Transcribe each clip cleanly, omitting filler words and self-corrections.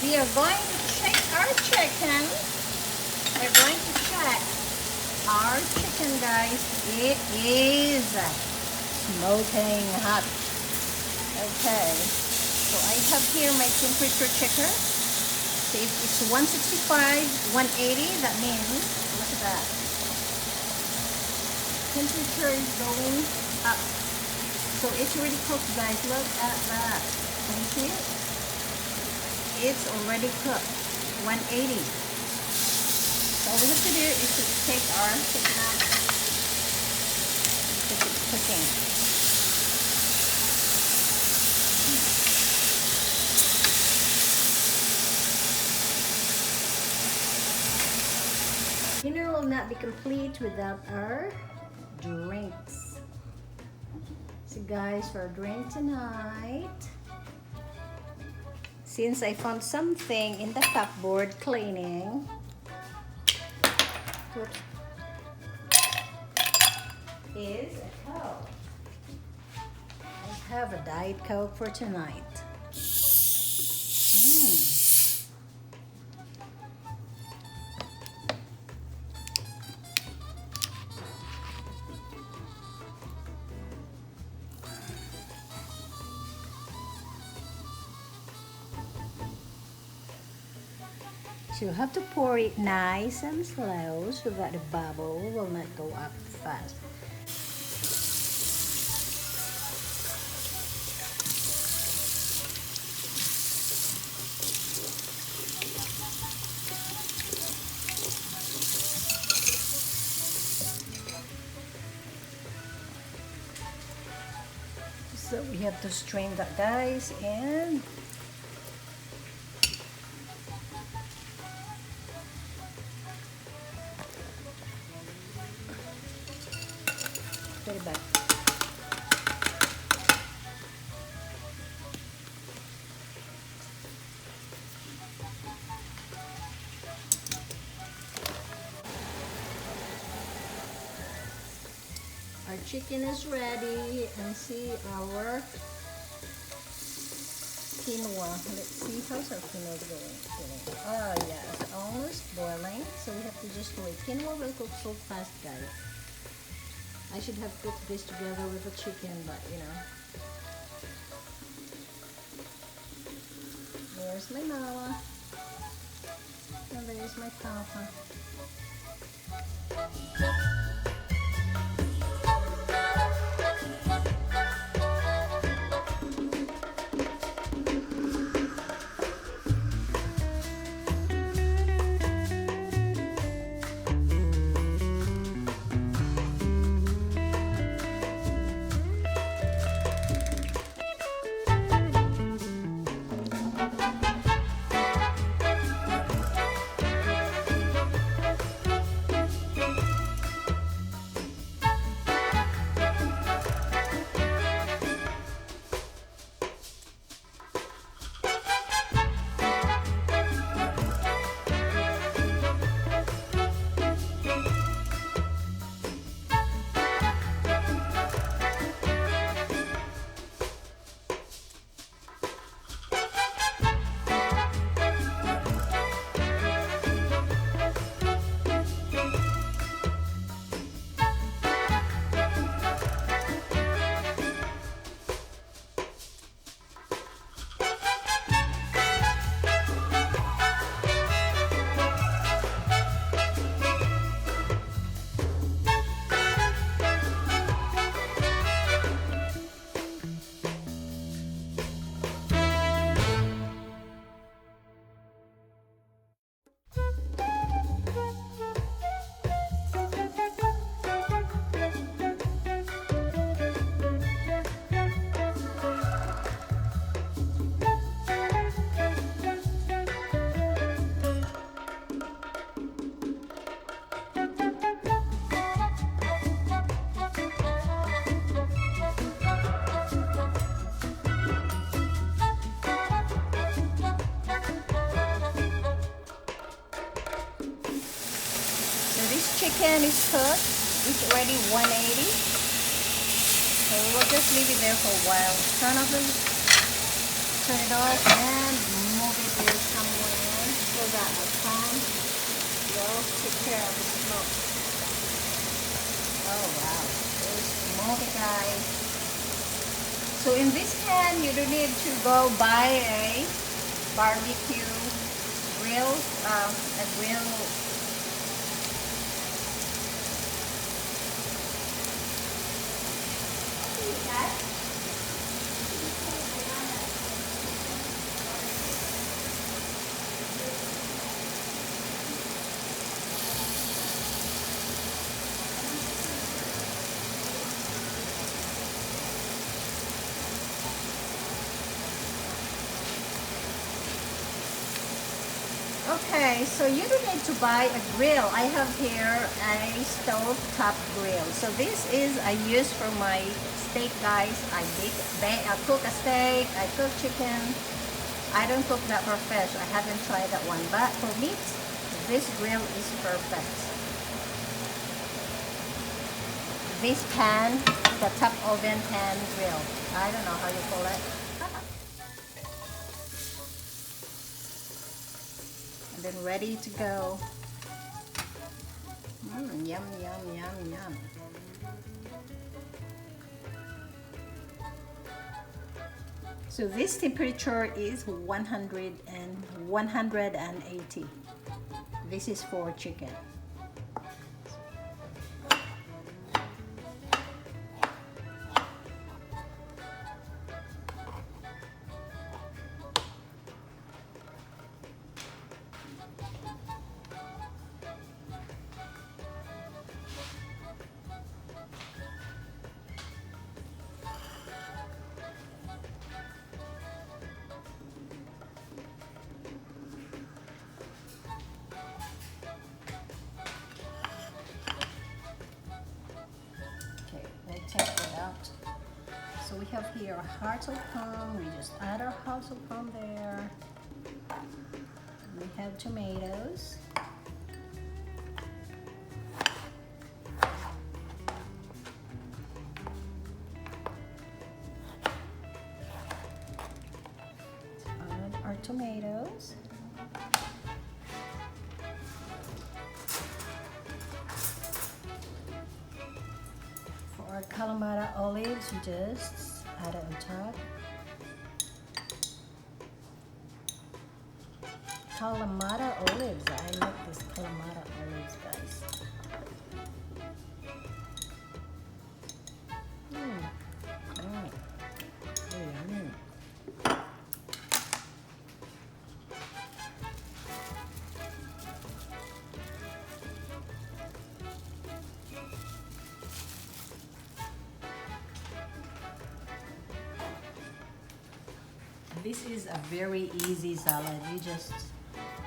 We are going to check our chicken. We're going to check our chicken, guys. It is smoking hot. Okay, so I have here my temperature checker. So if it's 165, 180, that means, look at that. Temperature is going up. So it's already cooked, guys. Look at that. Can you see it? It's already cooked. 180. So all we have to do is to take our chicken out because it's cooking. Dinner will not be complete without our drinks. So guys, for a drink tonight, since I found something in the cupboard cleaning, oops, is a Coke. I have a Diet Coke for tonight. So you have to pour it nice and slow so that the bubble will not go up fast. So we have to strain that, guys, and put it back. Our chicken is ready, and see our quinoa. Let's see how's our quinoa going. Oh yes, almost boiling. So we have to just wait. Quinoa will cook so fast, guys. I should have cooked this together with the chicken, but you know. There's my mama. And there's my papa. Chicken is cooked. It's already 180. So we'll just leave it there for a while. Turn it off and move it to some my pan will take care of the smoke. Oh wow, it's smoky, guys. So in this pan, you don't need to go buy a barbecue grill, a grill. Okay, so you don't need to buy a grill. I have here a stove top grill. So this is I use for my steak, guys. I cook a steak, I cook chicken. I don't cook that for fish. I haven't tried that one, but for meat, this grill is perfect. This pan, the top oven pan grill. I don't know how you call it. And then ready to go. Yum, yum, yum, yum. So this temperature is 180. This is for chicken. Take it out. So we have here a heart of palm. We just add our heart of palm there. We have tomatoes. Add our tomatoes. Our Kalamata olives, you just add it on top. Kalamata olives, I like this Kalamata olives, guys. Yummy. This is a very easy salad. You just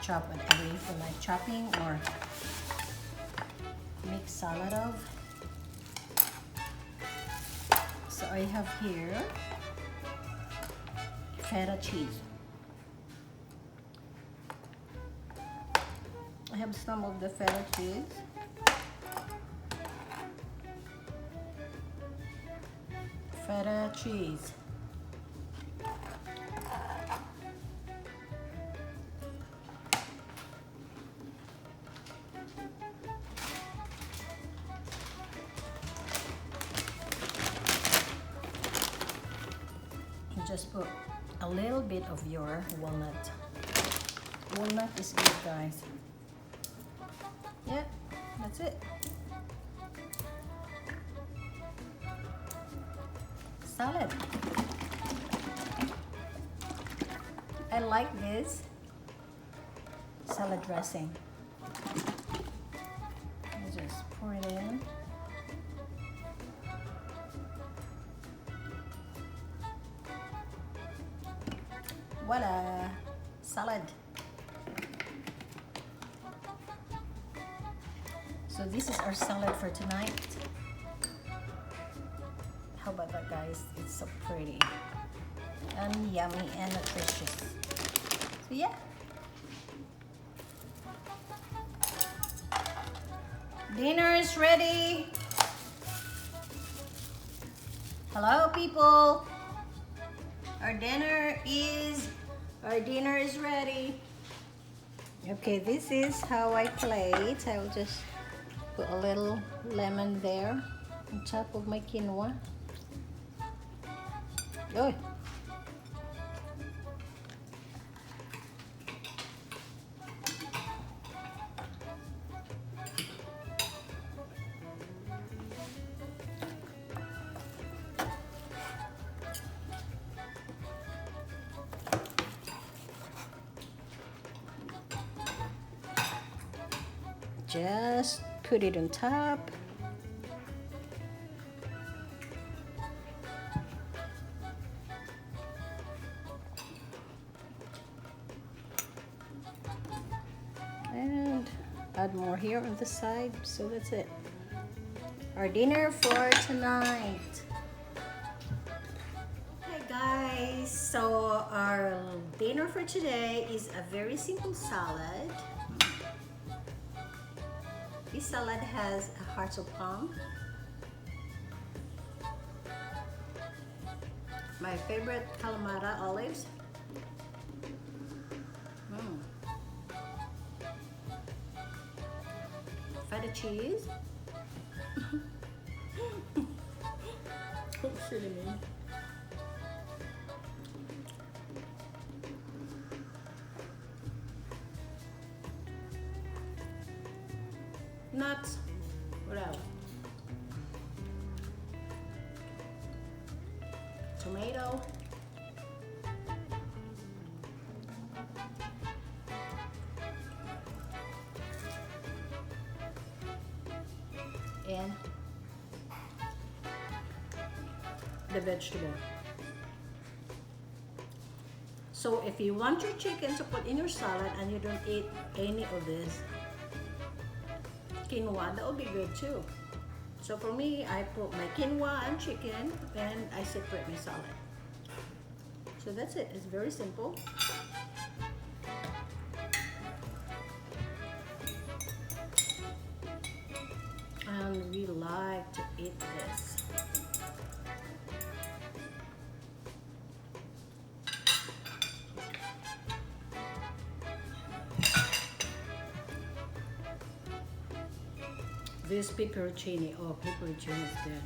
chop whatever you feel like chopping or make salad of. So I have here feta cheese. I have some of the feta cheese. Feta cheese. Just put a little bit of your walnut. Walnut is good, guys. Yeah, that's it. Salad. I like this salad dressing. You just pour it in. Voila, salad. So this is our salad for tonight. How about that, guys? It's so pretty and yummy and nutritious. So yeah. Dinner is ready. Hello, people. Our dinner is ready. Okay, this is how I plate. I will just put a little lemon there on top of my quinoa. Oh. Just put it on top. And add more here on the side. So that's it. Our dinner for tonight. Okay guys, so our dinner for today is a very simple salad. This salad has a heart of palm. My favorite Kalamata olives. Feta cheese. Oh, silly me. Nuts. What else? Tomato. And the vegetable. So if you want your chicken to put in your salad and you don't eat any of this quinoa, that would be good too. So for me, I put my quinoa and chicken and I separate my salad. So that's it. It's very simple. And we like to eat this. This pepperoncini, oh, pepperoncini is good.